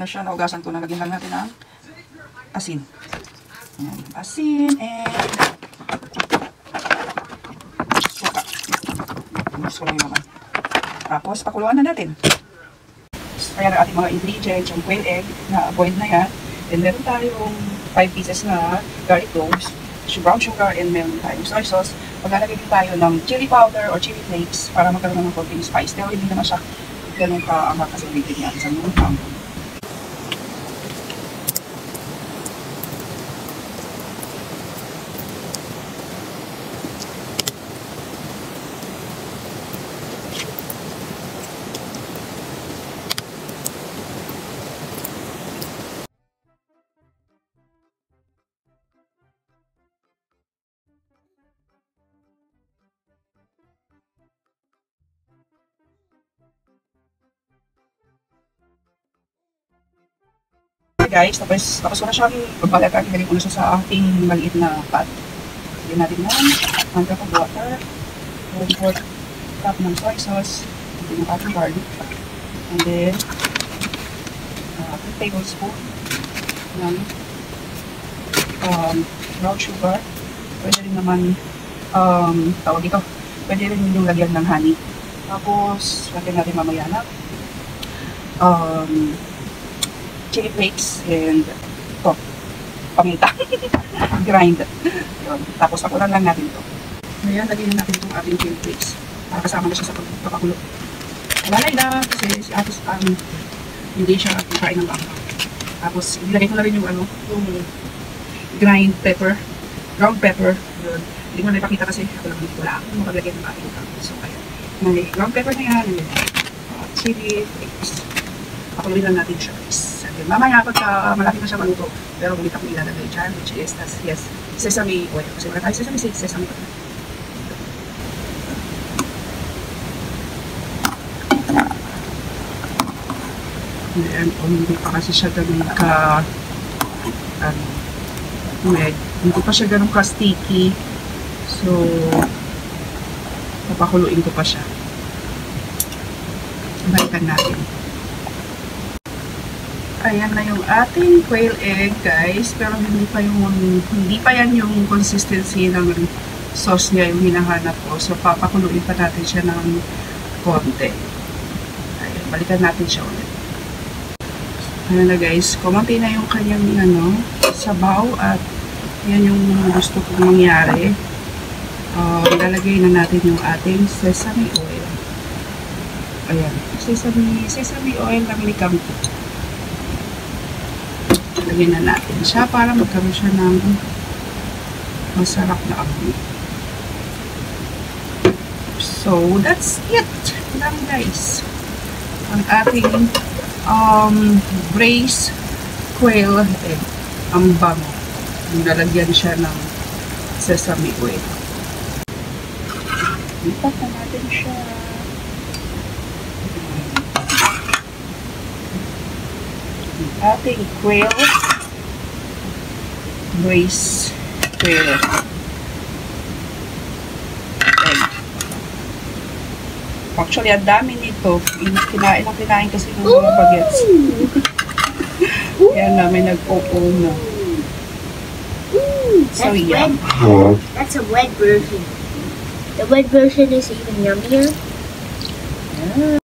na siya. Naugasan ko na. Lagyan lang natin ang asin. Ayan. Asin and suka. Gusto lang naman. Tapos, pakuluan na natin. Ayan ang ating mga ingredients. Yung quail egg na boiled na yan. And meron tayong 5 pieces na garlic cloves, brown sugar, and meron tayong soy sauce. Maglalagay din tayo ng chili powder or chili flakes para magkaroon ng konting spice. Pero hindi naman siya ganun ka ang makasagritin niya sa mga hamon. Guys, tapos ko na siyang pagbalatan. Ilagay ko na siya sa ating maliit na pot. Lagyan natin ng 1 cup of water, 1/4 cup ng soy sauce, ito yung ating garlic, and then 2 tablespoon ng brown sugar. Pwede rin naman tawag dito, pwede rin yung lagyan ng honey. Tapos lagyan natin mamaya na chili flakes and paminta. Grind. Yun. Tapos pakulan lang natin ito. Ngayon, lagyan natin itong ating chili flakes. Para kasama na siya sa pagpapakulo. Walay lang kasi si Atis hindi siya kain ng bangka. Tapos ilagay ko na rin yung yung grind pepper, ground pepper. Yun. Hindi ko na ipakita kasi ako lang hindi wala akong makaglagay ng ating bangka. So kaya, ground pepper na yan. Chili flakes. Pakuloy lang natin siya guys. Mamaya pagka malaki na siya maluto, pero ulit ako ilalagay dyan, which is, sesame oil. Kasi wala tayo sesame seeds, sesame oil. And hindi pa kasi siya ganun hindi pa siya ganun ka-sticky. So, papakuluin ko pa siya. Balikan natin. Ayan na yung ating quail egg, guys. Pero hindi pa yan yung consistency ng sauce niya yung hinahanap ko. So, papakuluin pa natin siya ng konti. Ayan, balikan natin siya ulit. Ayan na guys, kumunti na yung kanyang sabaw at yan yung gusto kong mangyari. Ilalagay na natin yung ating sesame oil. Ayan, sesame oil na minikam ko. Lagyan na natin siya para magkaroon siya ng masarap na amoy. So, that's it lang guys. Ang ating braised quail egg. Ang bango. Nalagyan siya ng sesame oil. Ipat na natin siya. Ating quail, braised quail egg. Actually, ang dami nito. Kinain kasi ng mga bagets. Yan na, may nag-o-o na. So, yum. That's a wet version. The wet version is even yummier. Yeah.